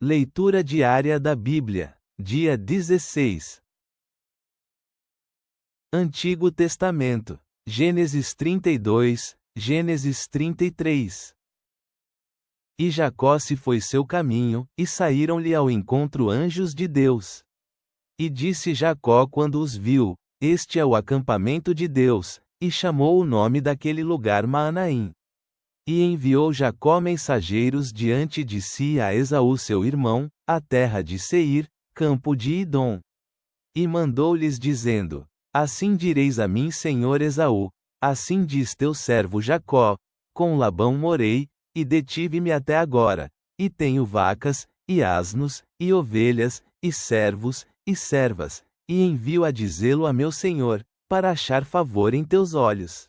Leitura diária da Bíblia, dia 16. Antigo Testamento, Gênesis 32, Gênesis 33. E Jacó se foi seu caminho, e saíram-lhe ao encontro anjos de Deus. E disse Jacó quando os viu: Este é o acampamento de Deus, e chamou o nome daquele lugar Maanaim. E enviou Jacó mensageiros diante de si a Esaú seu irmão, à terra de Seir, campo de Idom. E mandou-lhes dizendo: Assim direis a mim, senhor Esaú, assim diz teu servo Jacó: Com Labão morei, e detive-me até agora, e tenho vacas, e asnos, e ovelhas, e servos, e servas, e envio a dizê-lo a meu senhor, para achar favor em teus olhos.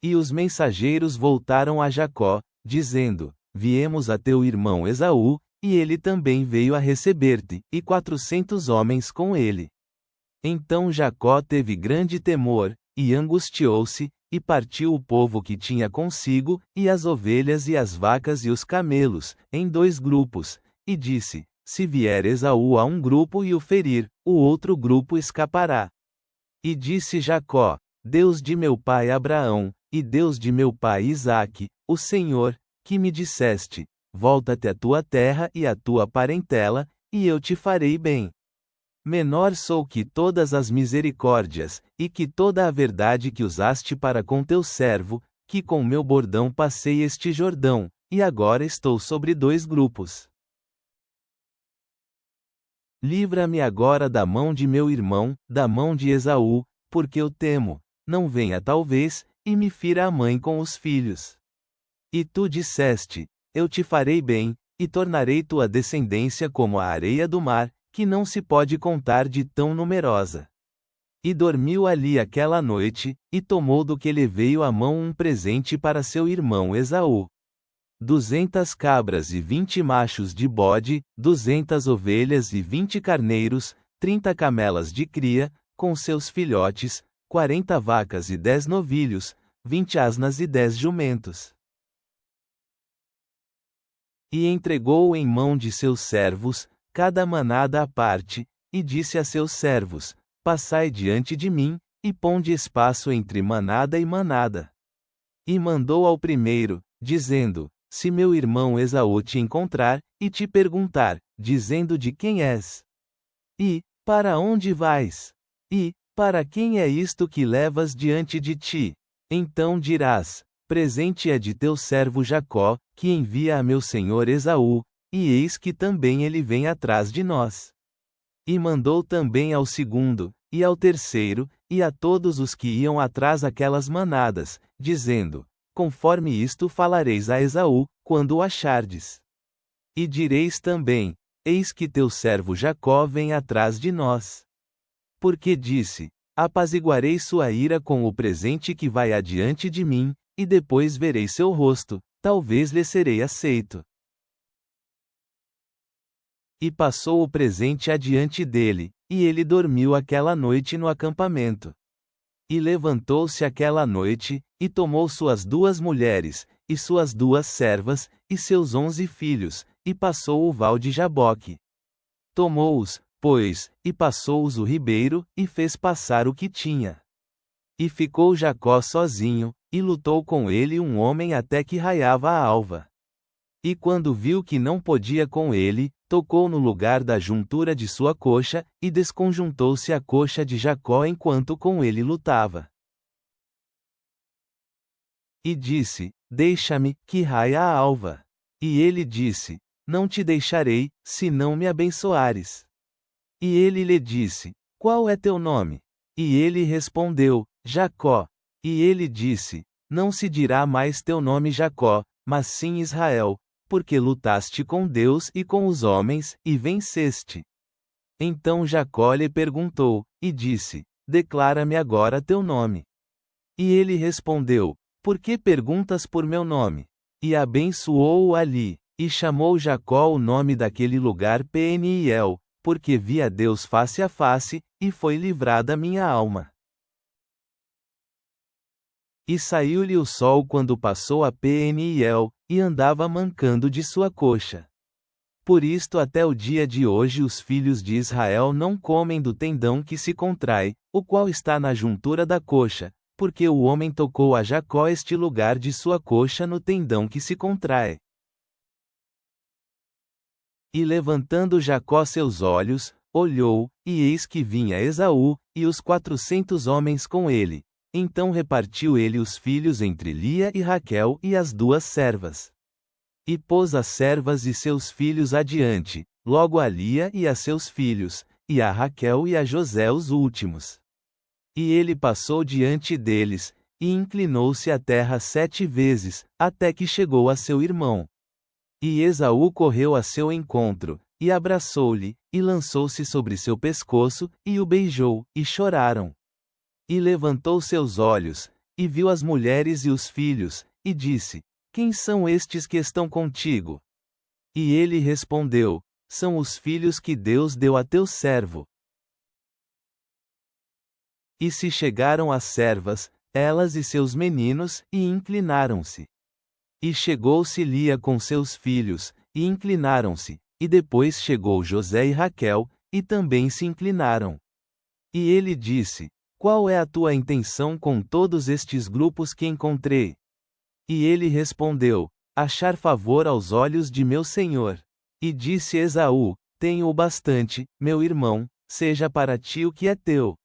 E os mensageiros voltaram a Jacó, dizendo: Viemos a teu irmão Esaú, e ele também veio a receber-te, e 400 homens com ele. Então Jacó teve grande temor, e angustiou-se, e partiu o povo que tinha consigo, e as ovelhas e as vacas e os camelos, em 2 grupos, e disse: Se vier Esaú a um grupo e o ferir, o outro grupo escapará. E disse Jacó: Deus de meu pai Abraão, e Deus de meu pai Isaque, o Senhor, que me disseste: Volta-te à tua terra e à tua parentela, e eu te farei bem. Menor sou que todas as misericórdias, e que toda a verdade que usaste para com teu servo, que com meu bordão passei este Jordão, e agora estou sobre 2 grupos. Livra-me agora da mão de meu irmão, da mão de Esaú, porque eu temo, não venha talvez, e me fira a mãe com os filhos. E tu disseste: Eu te farei bem, e tornarei tua descendência como a areia do mar, que não se pode contar de tão numerosa. E dormiu ali aquela noite, e tomou do que lhe veio à mão um presente para seu irmão Esaú. 200 cabras e 20 machos de bode, 200 ovelhas e 20 carneiros, 30 camelas de cria, com seus filhotes, 40 vacas e 10 novilhos, 20 asnas e 10 jumentos. E entregou em mão de seus servos, cada manada à parte, e disse a seus servos: Passai diante de mim, e ponde espaço entre manada e manada. E mandou ao primeiro, dizendo: Se meu irmão Esaú te encontrar, e te perguntar, dizendo de quem és? E, para onde vais? E, para quem é isto que levas diante de ti? Então dirás: Presente é de teu servo Jacó, que envia a meu senhor Esaú, e eis que também ele vem atrás de nós. E mandou também ao segundo, e ao terceiro, e a todos os que iam atrás aquelas manadas, dizendo: Conforme isto falareis a Esaú, quando o achardes. E direis também: Eis que teu servo Jacó vem atrás de nós. Porque disse: Apaziguarei sua ira com o presente que vai adiante de mim, e depois verei seu rosto, talvez lhe serei aceito. E passou o presente adiante dele, e ele dormiu aquela noite no acampamento. E levantou-se aquela noite, e tomou suas 2 mulheres, e suas 2 servas, e seus 11 filhos, e passou o val de Jaboque. Tomou-os, pois, e passou-os o ribeiro, e fez passar o que tinha. E ficou Jacó sozinho, e lutou com ele um homem até que raiava a alva. E quando viu que não podia com ele, tocou no lugar da juntura de sua coxa, e desconjuntou-se a coxa de Jacó enquanto com ele lutava. E disse: Deixa-me, que raia a alva. E ele disse: Não te deixarei, se não me abençoares. E ele lhe disse: Qual é teu nome? E ele respondeu: Jacó. E ele disse: Não se dirá mais teu nome Jacó, mas sim Israel, porque lutaste com Deus e com os homens, e venceste. Então Jacó lhe perguntou, e disse: Declara-me agora teu nome. E ele respondeu: Por que perguntas por meu nome? E abençoou-o ali, e chamou Jacó o nome daquele lugar Peniel, porque vi a Deus face a face, e foi livrada minha alma. E saiu-lhe o sol quando passou a Peniel, e andava mancando de sua coxa. Por isto até o dia de hoje os filhos de Israel não comem do tendão que se contrai, o qual está na juntura da coxa, porque o homem tocou a Jacó este lugar de sua coxa no tendão que se contrai. E levantando Jacó seus olhos, olhou, e eis que vinha Esaú, e os 400 homens com ele. Então repartiu ele os filhos entre Lia e Raquel e as 2 servas. E pôs as servas e seus filhos adiante, logo a Lia e a seus filhos, e a Raquel e a José os últimos. E ele passou diante deles, e inclinou-se à terra 7 vezes, até que chegou a seu irmão. E Esaú correu a seu encontro, e abraçou-lhe, e lançou-se sobre seu pescoço, e o beijou, e choraram. E levantou seus olhos, e viu as mulheres e os filhos, e disse: Quem são estes que estão contigo? E ele respondeu: São os filhos que Deus deu a teu servo. E se chegaram as servas, elas e seus meninos, e inclinaram-se. E chegou-se Lia com seus filhos, e inclinaram-se, e depois chegou José e Raquel, e também se inclinaram. E ele disse: Qual é a tua intenção com todos estes grupos que encontrei? E ele respondeu: Achar favor aos olhos de meu senhor. E disse Esaú: Tenho o bastante, meu irmão, seja para ti o que é teu.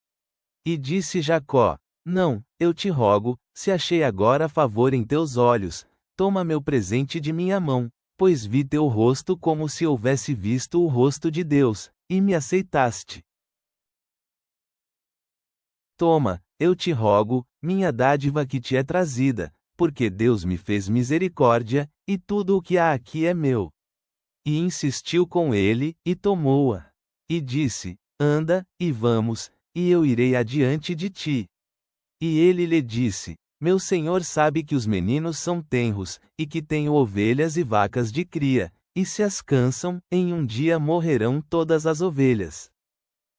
E disse Jacó: Não, eu te rogo, se achei agora favor em teus olhos, toma meu presente de minha mão, pois vi teu rosto como se houvesse visto o rosto de Deus, e me aceitaste. Toma, eu te rogo, minha dádiva que te é trazida, porque Deus me fez misericórdia, e tudo o que há aqui é meu. E insistiu com ele, e tomou-a. E disse: Anda, e vamos, e eu irei adiante de ti. E ele lhe disse: Meu senhor sabe que os meninos são tenros, e que tenho ovelhas e vacas de cria, e se as cansam, em um dia morrerão todas as ovelhas.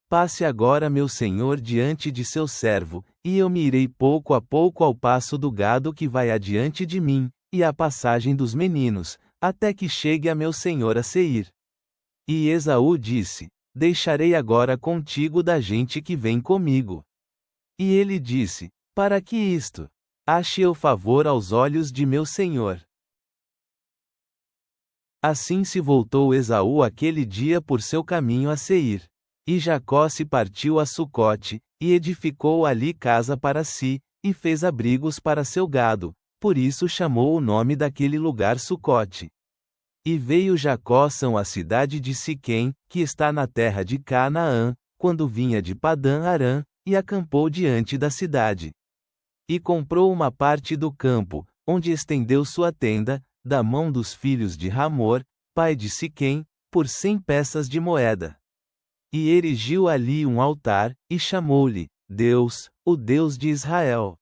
Passe agora meu senhor diante de seu servo, e eu me irei pouco a pouco ao passo do gado que vai adiante de mim, e à passagem dos meninos, até que chegue a meu senhor a Seir. E Esaú disse: Deixarei agora contigo da gente que vem comigo. E ele disse: Para que isto? Ache eu favor aos olhos de meu senhor. Assim se voltou Esaú aquele dia por seu caminho a Seir. E Jacó se partiu a Sucote, e edificou ali casa para si, e fez abrigos para seu gado, por isso chamou o nome daquele lugar Sucote. E veio Jacó à cidade de Siquém, que está na terra de Canaã, quando vinha de Padã Arã, e acampou diante da cidade. E comprou uma parte do campo, onde estendeu sua tenda, da mão dos filhos de Ramor, pai de Siquém, por 100 peças de moeda. E erigiu ali um altar, e chamou-lhe Deus, o Deus de Israel.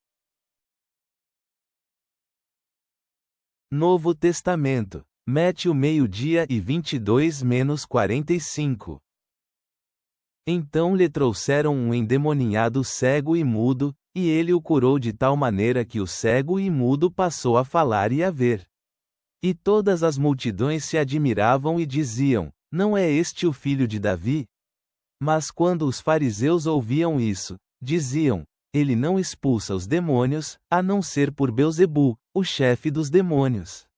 Novo Testamento. Mete o meio-dia e 22:45. Então lhe trouxeram um endemoninhado cego e mudo, e ele o curou de tal maneira que o cego e mudo passou a falar e a ver. E todas as multidões se admiravam e diziam: Não é este o filho de Davi? Mas quando os fariseus ouviam isso, diziam: Ele não expulsa os demônios, a não ser por Belzebu, o chefe dos demônios.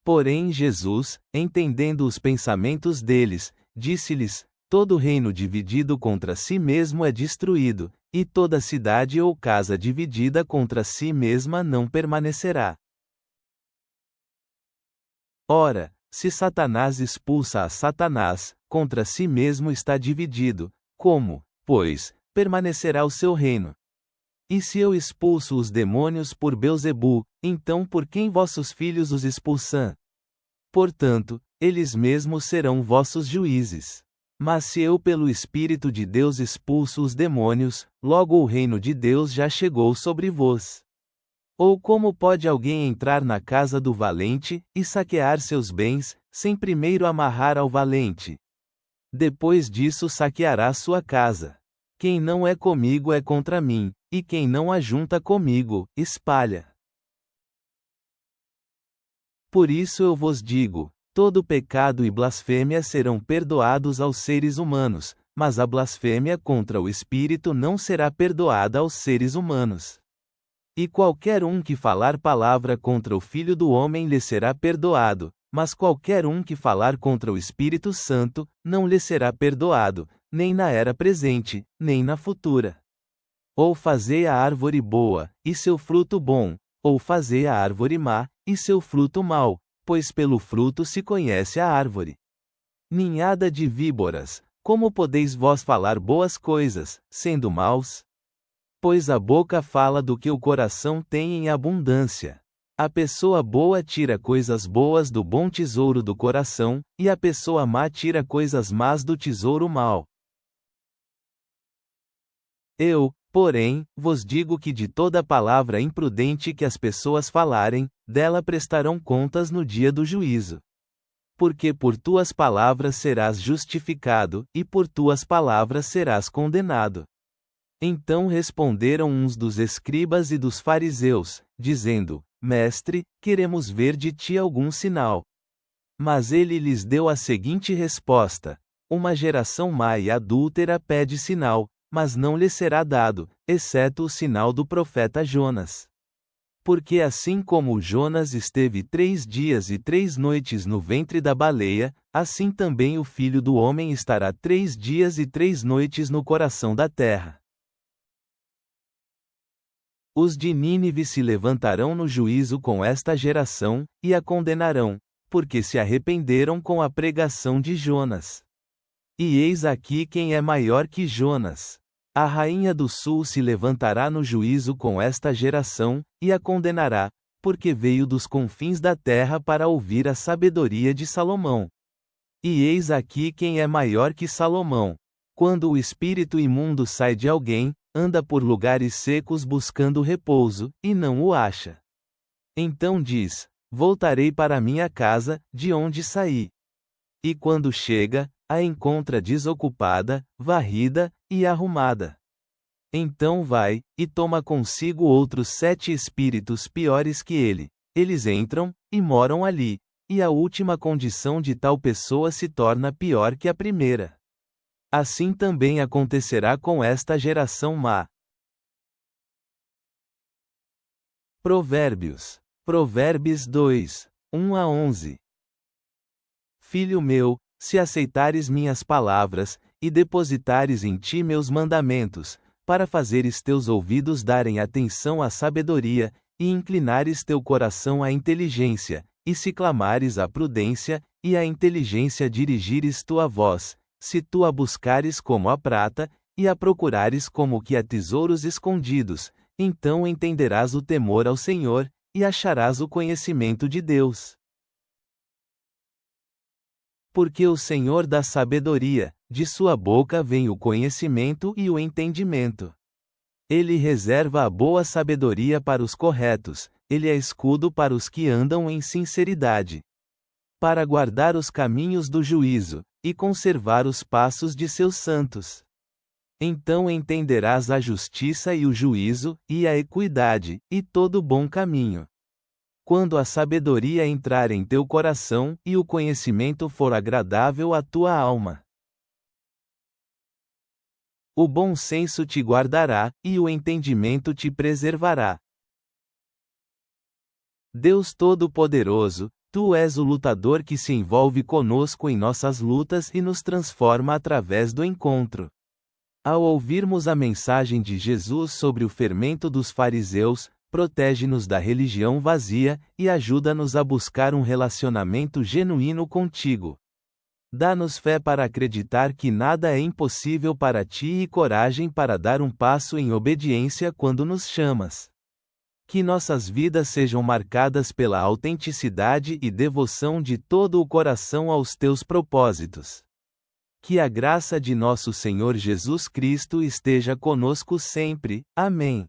Porém Jesus, entendendo os pensamentos deles, disse-lhes: Todo reino dividido contra si mesmo é destruído, e toda cidade ou casa dividida contra si mesma não permanecerá. Ora, se Satanás expulsa a Satanás, contra si mesmo está dividido, como, pois, permanecerá o seu reino? E se eu expulso os demônios por Belzebu, então por quem vossos filhos os expulsam? Portanto, eles mesmos serão vossos juízes. Mas se eu pelo Espírito de Deus expulso os demônios, logo o reino de Deus já chegou sobre vós. Ou como pode alguém entrar na casa do valente, e saquear seus bens, sem primeiro amarrar ao valente? Depois disso saqueará sua casa. Quem não é comigo é contra mim, e quem não ajunta comigo, espalha. Por isso eu vos digo: todo pecado e blasfêmia serão perdoados aos seres humanos, mas a blasfêmia contra o Espírito não será perdoada aos seres humanos. E qualquer um que falar palavra contra o Filho do Homem lhe será perdoado, mas qualquer um que falar contra o Espírito Santo, não lhe será perdoado, nem na era presente, nem na futura. Ou fazei a árvore boa, e seu fruto bom, ou fazei a árvore má, e seu fruto mau, pois pelo fruto se conhece a árvore. Ninhada de víboras, como podeis vós falar boas coisas, sendo maus? Pois a boca fala do que o coração tem em abundância. A pessoa boa tira coisas boas do bom tesouro do coração, e a pessoa má tira coisas más do tesouro mau. Eu, porém, vos digo que de toda palavra imprudente que as pessoas falarem, dela prestarão contas no dia do juízo. Porque por tuas palavras serás justificado, e por tuas palavras serás condenado. Então responderam uns dos escribas e dos fariseus, dizendo: Mestre, queremos ver de ti algum sinal. Mas ele lhes deu a seguinte resposta: uma geração má e adúltera pede sinal, mas não lhe será dado, exceto o sinal do profeta Jonas. Porque assim como Jonas esteve 3 dias e 3 noites no ventre da baleia, assim também o Filho do Homem estará 3 dias e 3 noites no coração da terra. Os de Nínive se levantarão no juízo com esta geração, e a condenarão, porque se arrependeram com a pregação de Jonas. E eis aqui quem é maior que Jonas. A rainha do sul se levantará no juízo com esta geração, e a condenará, porque veio dos confins da terra para ouvir a sabedoria de Salomão. E eis aqui quem é maior que Salomão. Quando o espírito imundo sai de alguém, anda por lugares secos buscando repouso, e não o acha. Então diz: voltarei para minha casa, de onde saí. E quando chega, a encontra desocupada, varrida e arrumada. Então vai, e toma consigo outros 7 espíritos piores que ele. Eles entram, e moram ali, e a última condição de tal pessoa se torna pior que a primeira. Assim também acontecerá com esta geração má. Provérbios 2, 1-11. Filho meu, se aceitares minhas palavras, e depositares em ti meus mandamentos, para fazeres teus ouvidos darem atenção à sabedoria, e inclinares teu coração à inteligência, e se clamares à prudência, e à inteligência dirigires tua voz, se tu a buscares como a prata, e a procurares como que a tesouros escondidos, então entenderás o temor ao Senhor, e acharás o conhecimento de Deus. Porque o Senhor dá sabedoria, de sua boca vem o conhecimento e o entendimento. Ele reserva a boa sabedoria para os corretos, ele é escudo para os que andam em sinceridade. Para guardar os caminhos do juízo, e conservar os passos de seus santos. Então entenderás a justiça e o juízo, e a equidade, e todo bom caminho. Quando a sabedoria entrar em teu coração, e o conhecimento for agradável à tua alma. O bom senso te guardará, e o entendimento te preservará. Deus Todo-Poderoso, tu és o lutador que se envolve conosco em nossas lutas e nos transforma através do encontro. Ao ouvirmos a mensagem de Jesus sobre o fermento dos fariseus, protege-nos da religião vazia, e ajuda-nos a buscar um relacionamento genuíno contigo. Dá-nos fé para acreditar que nada é impossível para ti e coragem para dar um passo em obediência quando nos chamas. Que nossas vidas sejam marcadas pela autenticidade e devoção de todo o coração aos teus propósitos. Que a graça de nosso Senhor Jesus Cristo esteja conosco sempre. Amém.